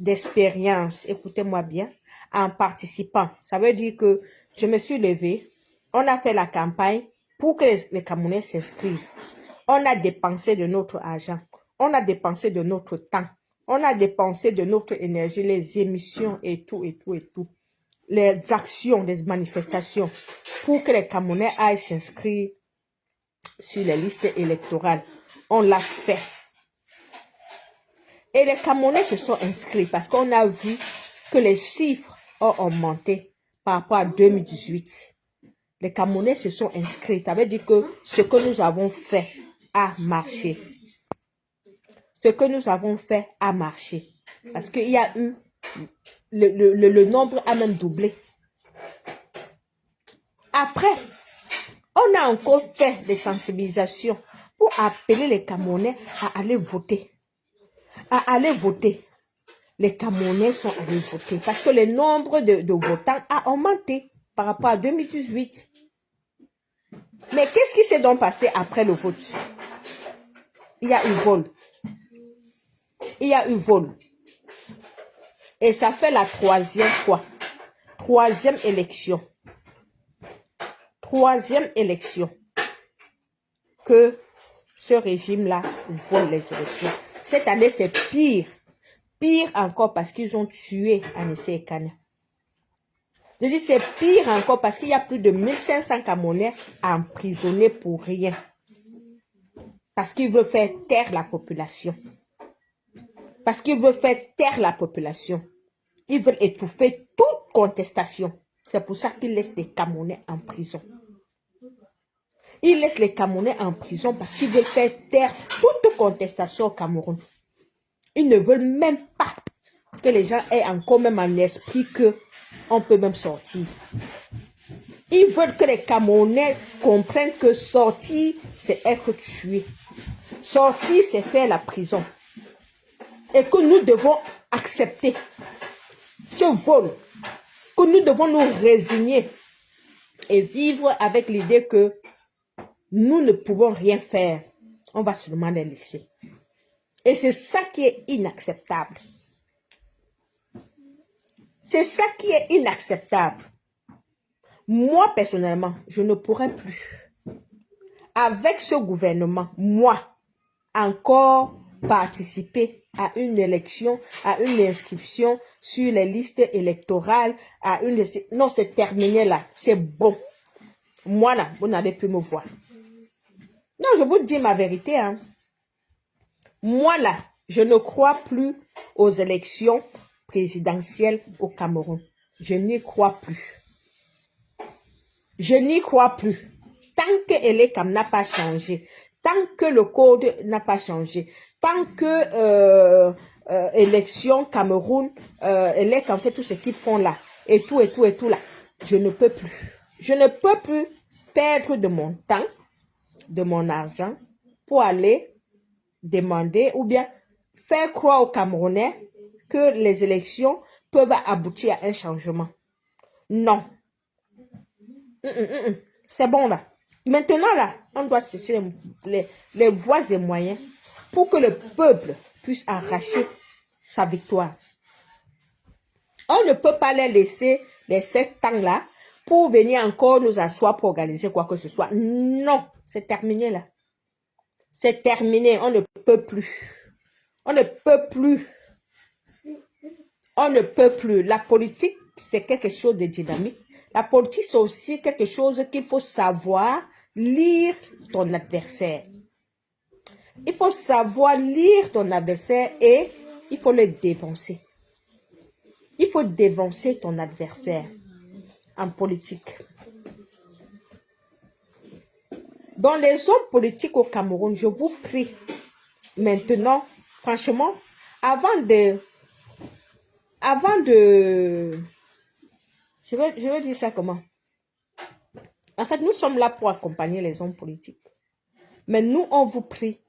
d'expérience, écoutez-moi bien, en participant. Ça veut dire que je me suis levée, on a fait la campagne pour que les Camerounais s'inscrivent. On a dépensé de notre argent, on a dépensé de notre temps, on a dépensé de notre énergie, les émissions et tout. Les actions, les manifestations pour que les Camerounais aillent s'inscrire sur les listes électorales. On l'a fait. Et les Camerounais se sont inscrits parce qu'on a vu que les chiffres ont augmenté par rapport à 2018. Les Camerounais se sont inscrits. Ça veut dire que ce que nous avons fait a marché. Ce que nous avons fait a marché. Parce qu'il y a eu, le nombre a même doublé. Après, on a encore fait des sensibilisations pour appeler les Camerounais à aller voter. À aller voter. les Camerounais sont allés voter parce que le nombre de votants a augmenté par rapport à 2018. Mais qu'est-ce qui s'est donc passé après le vote? Il y a eu vol. Il y a eu vol. Et ça fait la troisième fois. Troisième élection. Troisième élection que ce régime-là vole les élections. Cette année, c'est pire. Pire encore parce qu'ils ont tué Anissé Ekane. Je dis c'est pire encore parce qu'il y a plus de 1500 Camerounais emprisonnés pour rien. Parce qu'ils veulent faire taire la population. Parce qu'ils veulent faire taire la population. Ils veulent étouffer toute contestation. C'est pour ça qu'ils laissent les Camerounais en prison. Ils laissent les Camerounais en prison parce qu'ils veulent faire taire toute contestation au Cameroun. Ils ne veulent même pas que les gens aient encore même en esprit qu'on peut même sortir. Ils veulent que les Camerounais comprennent que sortir, c'est être tué. Sortir, c'est faire la prison. Et que nous devons accepter ce vol, que nous devons nous résigner et vivre avec l'idée que nous ne pouvons rien faire. On va seulement les laisser. Et c'est ça qui est inacceptable. C'est ça qui est inacceptable. Moi, personnellement, je ne pourrais plus, avec ce gouvernement, moi, encore participer à une élection, à une inscription sur les listes électorales, à une... Non, c'est terminé là. C'est bon. Moi, là, vous n'allez plus me voir. Non, je vous dis ma vérité, hein. Moi, là, je ne crois plus aux élections présidentielles au Cameroun. Je n'y crois plus. Je n'y crois plus. Tant que Elekam n'a pas changé, tant que le code n'a pas changé, tant que élection Cameroun, Elekam fait tout ce qu'ils font là, et tout là, je ne peux plus. Je ne peux plus perdre de mon temps, de mon argent, pour aller demander ou bien faire croire aux Camerounais que les élections peuvent aboutir à un changement. Non. C'est bon là. Maintenant là, on doit chercher les voies et moyens pour que le peuple puisse arracher sa victoire. On ne peut pas les laisser les 7 ans là pour venir encore nous asseoir pour organiser quoi que ce soit. Non, c'est terminé là. C'est terminé, on ne peut plus. On ne peut plus. On ne peut plus. La politique, c'est quelque chose de dynamique. La politique, c'est aussi quelque chose qu'il faut savoir lire ton adversaire. Il faut savoir lire ton adversaire et il faut le dévancer. Il faut dévancer ton adversaire en politique. Dans les hommes politiques au Cameroun, je vous prie maintenant, franchement, avant de je vais dire ça comment? En fait, nous sommes là pour accompagner les hommes politiques. Mais nous, on vous prie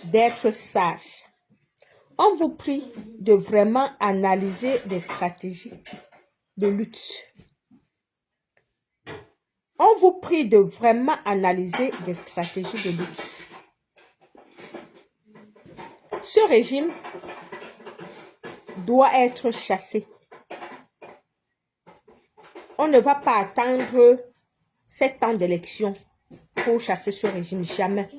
d'être sages. On vous prie de vraiment analyser des stratégies de lutte. On vous prie de vraiment analyser des stratégies de lutte. Ce régime doit être chassé. On ne va pas attendre 7 ans d'élection pour chasser ce régime, jamais.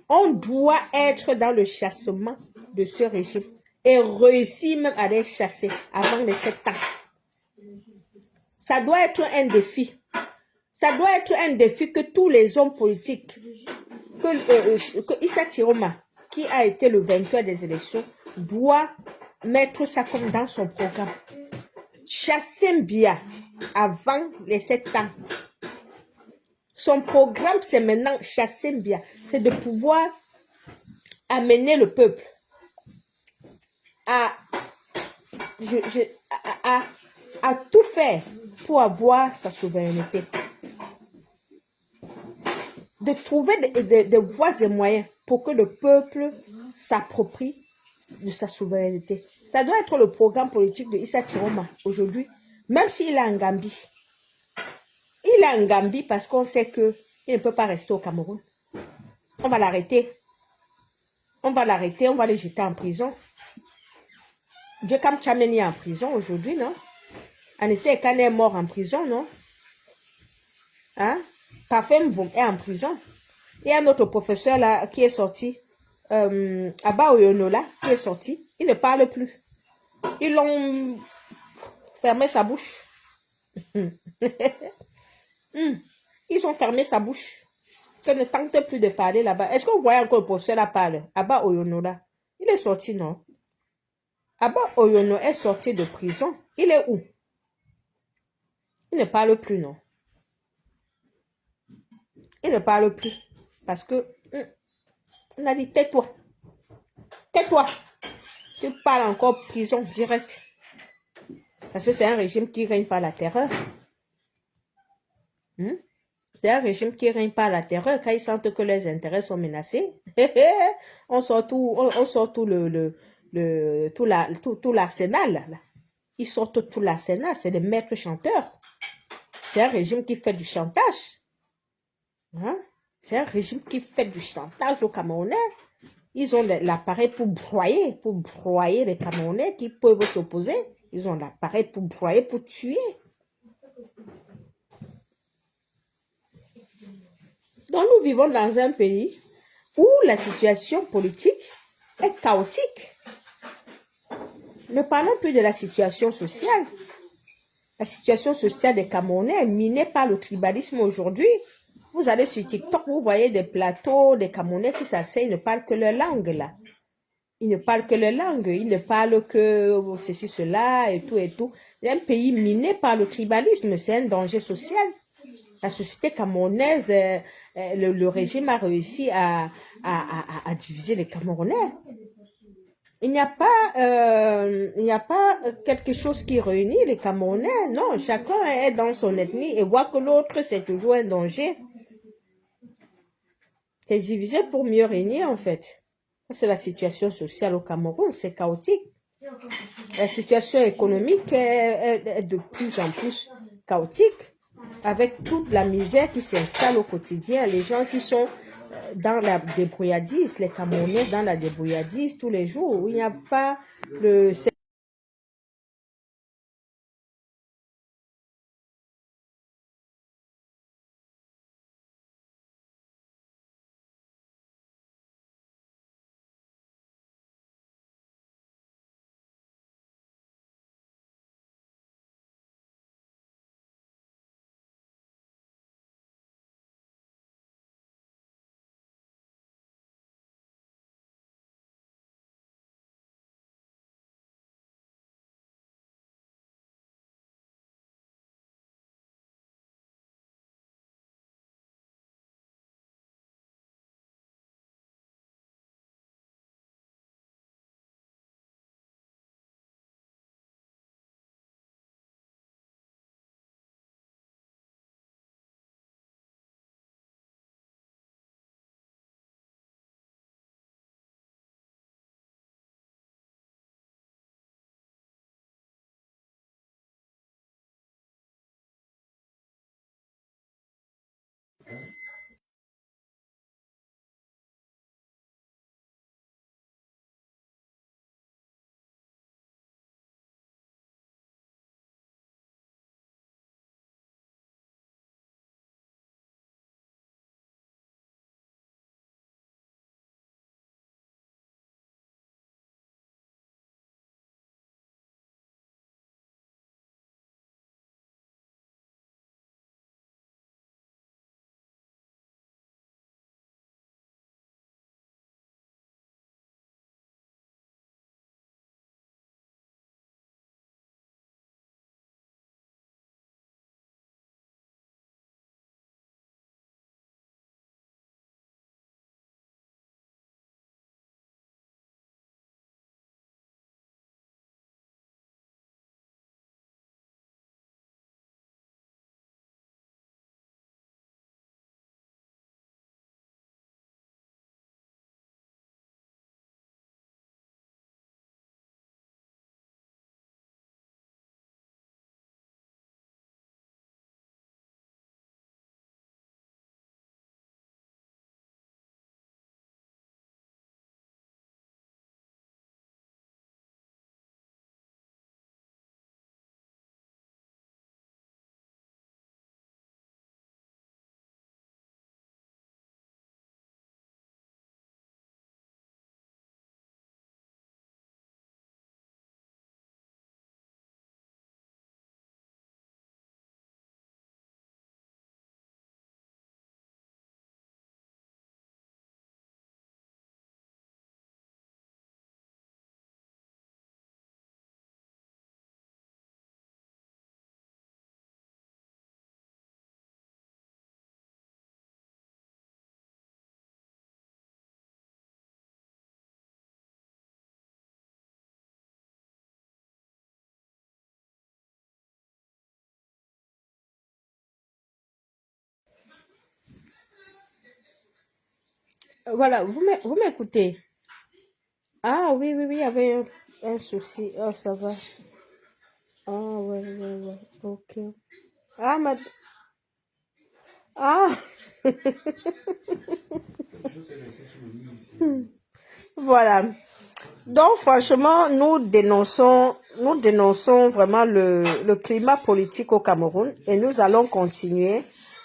On doit être dans le chassement de ce régime et réussir même à les chasser avant les 7 ans. Ça doit être un défi. Ça doit être un défi que tous les hommes politiques, que Issa Tiroma, qui a été le vainqueur des élections, doit mettre ça comme dans son programme. Chasser Mbia avant les 7 ans. Son programme, c'est maintenant chasser Mbia. C'est de pouvoir amener le peuple à tout faire pour avoir sa souveraineté. De trouver des voies et moyens pour que le peuple s'approprie de sa souveraineté. Ça doit être le programme politique de Issa Chiroma aujourd'hui, même s'il est en Gambie. Il est en Gambie parce qu'on sait qu'il ne peut pas rester au Cameroun. On va l'arrêter. On va l'arrêter, on va le jeter en prison. Dieu comme Tchameni est en prison aujourd'hui, non? Anissé Kane est mort en prison, non? Hein? Parfait est en prison. Il y a un autre professeur là qui est sorti. Abba Oyonola qui est sorti. Il ne parle plus. Ils l'ont fermé sa bouche. Ils ont fermé sa bouche. Qu'elle ne tente plus de parler là-bas. Est-ce que vous voyez encore le professeur là parle? Abba Oyonola. Il est sorti, non? Abba Oyono est sorti de prison. Il est où? Il ne parle plus, non? Il ne parle plus. Parce que, on a dit, tais-toi. Tais-toi. Tu parles encore prison direct. Parce que c'est un régime qui règne par la terreur. C'est un régime qui règne par la terreur. Quand ils sentent que leurs intérêts sont menacés, on sort tout tout l'arsenal. Là. Ils sortent tout l'arsenal. C'est des maîtres chanteurs. C'est un régime qui fait du chantage. Hein? C'est un régime qui fait du chantage aux Camerounais. Ils ont l'appareil pour broyer les Camerounais qui peuvent s'opposer. Ils ont l'appareil pour broyer, pour tuer. Donc nous vivons dans un pays où la situation politique est chaotique. Ne parlons plus de la situation sociale. La situation sociale des Camerounais est minée par le tribalisme aujourd'hui. Vous allez sur TikTok, vous voyez des plateaux, des Camerounais qui s'asseyent, ils ne parlent que leur langue là. Ils ne parlent que leur langue, ils ne parlent que ceci, cela et tout et tout. C'est un pays miné par le tribalisme, c'est un danger social. La société camerounaise, le régime a réussi à diviser les Camerounais. Il n'y a pas quelque chose qui réunit les Camerounais. Non, chacun est dans son ethnie et voit que l'autre, c'est toujours un danger. C'est divisé pour mieux régner, en fait. C'est la situation sociale au Cameroun, c'est chaotique. La situation économique est de plus en plus chaotique, avec toute la misère qui s'installe au quotidien, les gens qui sont dans la débrouillardise, les Camerounais dans la débrouillardise tous les jours, où il n'y a pas le Voilà, vous m'écoutez. Ah oui, oui, oui, il y avait un souci. Oh, ça va. Ah, ouais, ouais, ouais. Ok. Ah, ah, voilà. Donc, franchement, nous dénonçons vraiment le climat politique au Cameroun et nous allons continuer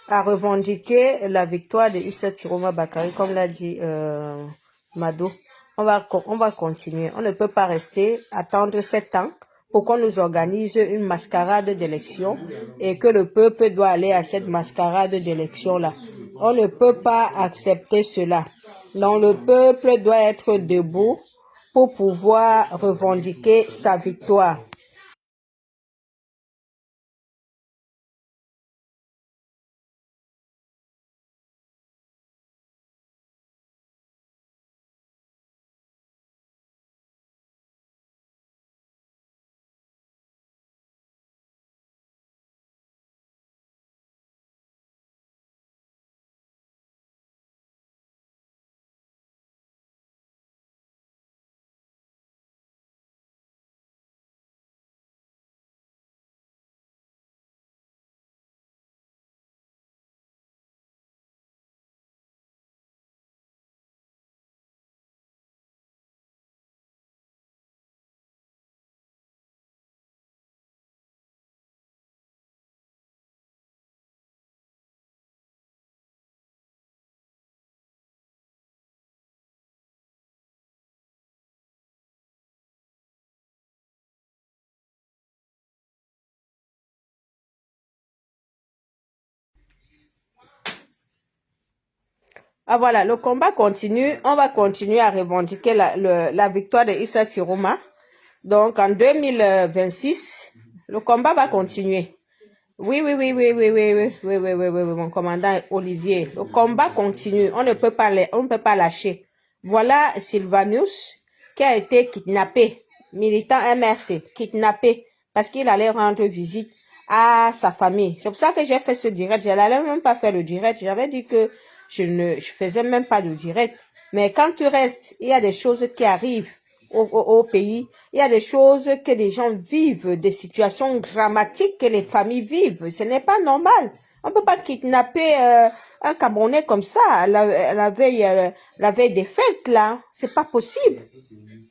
à revendiquer la victoire de Issa Tiroma Bakary, comme l'a dit Mado. On va continuer. On ne peut pas rester, attendre 7 ans pour qu'on nous organise une mascarade d'élection et que le peuple doit aller à cette mascarade d'élection-là. On ne peut pas accepter cela. Donc, le peuple doit être debout pour pouvoir revendiquer sa victoire. Ah voilà, le combat continue. On va continuer à revendiquer la victoire de Issa Tiroma. Donc en 2026, le combat va continuer. Oui, oui, oui, oui, oui, oui, oui, oui, oui, oui, oui, oui, mon commandant Olivier. Le combat continue. On ne peut pas lâcher. Voilà Sylvanus qui a été kidnappé, militant MRC, kidnappé parce qu'il allait rendre visite à sa famille. C'est pour ça que j'ai fait ce direct. Je n'allais même pas faire le direct. J'avais dit que je faisais même pas de direct. Mais quand tu restes, il y a des choses qui arrivent au pays. Il y a des choses que les gens vivent, des situations dramatiques que les familles vivent. Ce n'est pas normal. On ne peut pas kidnapper un Camerounais comme ça la veille des fêtes, là. C'est pas possible.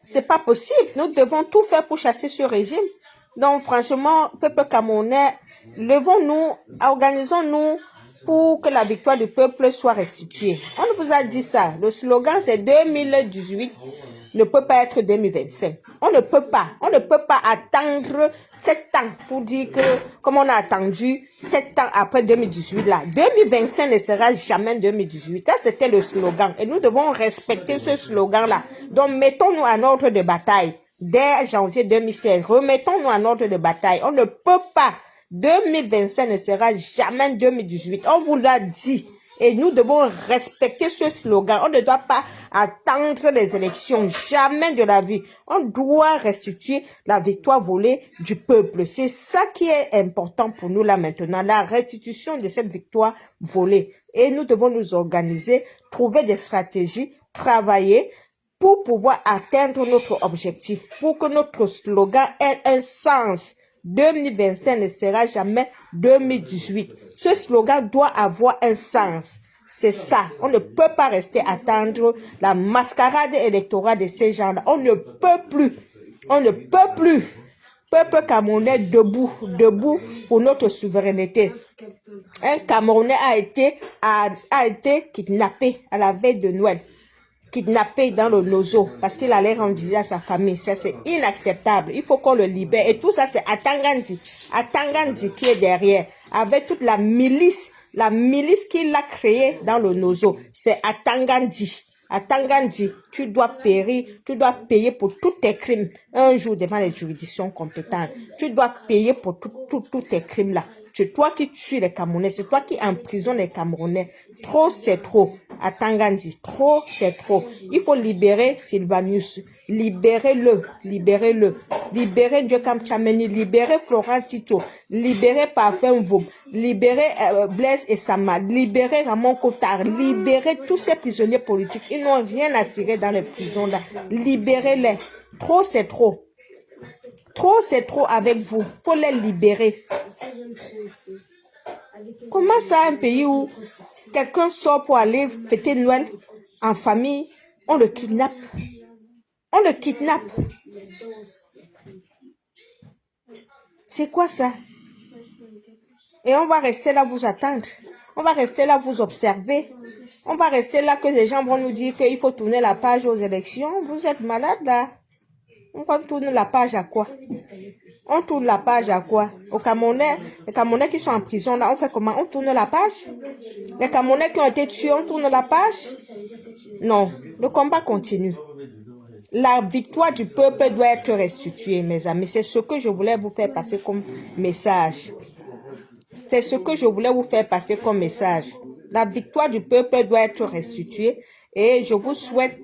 C'est pas possible. Nous devons tout faire pour chasser ce régime. Donc, franchement, peuple camerounais, levons-nous, organisons-nous pour que la victoire du peuple soit restituée. On vous a dit ça. Le slogan, c'est 2018 ne peut pas être 2025. On ne peut pas attendre 7 ans pour dire que, comme on a attendu 7 ans après 2018 là, 2025 ne sera jamais 2018. Ça, c'était le slogan. Et nous devons respecter ce slogan-là. Donc, mettons-nous en ordre de bataille. Dès janvier 2016, remettons-nous en ordre de bataille. On ne peut pas. 2025 ne sera jamais 2018. On vous l'a dit. Et nous devons respecter ce slogan. On ne doit pas attendre les élections. Jamais de la vie. On doit restituer la victoire volée du peuple. C'est ça qui est important pour nous là maintenant. La restitution de cette victoire volée. Et nous devons nous organiser, trouver des stratégies, travailler pour pouvoir atteindre notre objectif. Pour que notre slogan ait un sens. 2025 ne sera jamais 2018. Ce slogan doit avoir un sens. C'est ça. On ne peut pas rester attendre la mascarade électorale de ces gens-là. On ne peut plus. On ne peut plus. Peuple camerounais debout, debout pour notre souveraineté. Un Camerounais a été kidnappé à la veille de Noël. Kidnappé dans le Nozo parce qu'il allait rendre visite à sa famille. Ça, c'est inacceptable. Il faut qu'on le libère. Et tout ça, c'est Atangandi. Atangandi qui est derrière. Avec toute la milice qu'il a créée dans le Nozo. C'est Atangandi. Atangandi, tu dois payer pour tous tes crimes un jour devant les juridictions compétentes. Tu dois payer pour tous tes crimes là. C'est toi qui tues les Camerounais, c'est toi qui emprisonnes les Camerounais. Trop, c'est trop. À Tangandi, trop, c'est trop. Il faut libérer Sylvanus. Libérez-le, libérez-le. Libérez Dieu Kamchameni, libérez Florent Tito, libérez Parfum Voum, libérer Blaise et Sama, libérer Ramon Cotard, libérer tous ces prisonniers politiques. Ils n'ont rien à cirer dans les prisons là. Libérez-les. Trop, c'est trop. Trop, c'est trop avec vous. Faut les libérer. Comment ça, un pays où quelqu'un sort pour aller fêter Noël en famille, on le kidnappe? On le kidnappe. C'est quoi ça? Et on va rester là vous attendre. On va rester là vous observer. On va rester là que les gens vont nous dire qu'il faut tourner la page aux élections. Vous êtes malade là. On va tourner la page à quoi? On tourne la page à quoi? Aux Camerounais, les Camerounais qui sont en prison là, on fait comment? On tourne la page? Les Camerounais qui ont été tués, on tourne la page? Non, le combat continue. La victoire du peuple doit être restituée, mes amis. C'est ce que je voulais vous faire passer comme message. C'est ce que je voulais vous faire passer comme message. La victoire du peuple doit être restituée et je vous souhaite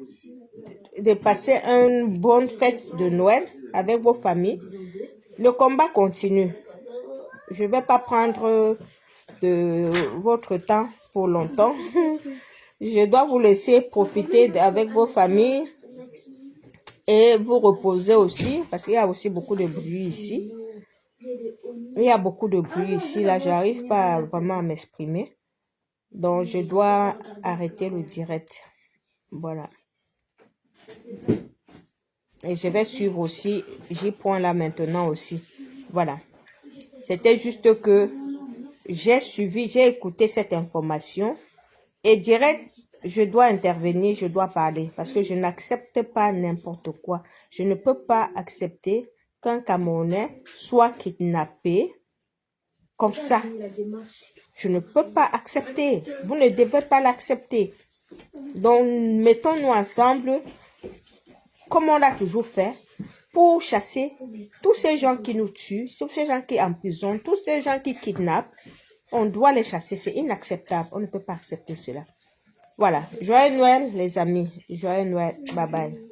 de passer une bonne fête de Noël avec vos familles. Le combat continue. Je ne vais pas prendre de votre temps pour longtemps. Je dois vous laisser profiter avec vos familles et vous reposer aussi parce qu'il y a aussi beaucoup de bruit ici. Il y a beaucoup de bruit ici. Là, j'arrive pas vraiment à m'exprimer. Donc, je dois arrêter le direct. Voilà. Et je vais suivre aussi. J'y point là maintenant aussi. Voilà. C'était juste que j'ai suivi, j'ai écouté cette information. Et direct, je dois intervenir, je dois parler. Parce que je n'accepte pas n'importe quoi. Je ne peux pas accepter qu'un Camerounais soit kidnappé comme ça. Je ne peux pas accepter. Vous ne devez pas l'accepter. Donc, mettons-nous ensemble, comme on l'a toujours fait, pour chasser tous ces gens qui nous tuent, tous ces gens qui emprisonnent, tous ces gens qui kidnappent. On doit les chasser. C'est inacceptable. On ne peut pas accepter cela. Voilà. Joyeux Noël, les amis. Joyeux Noël. Bye bye.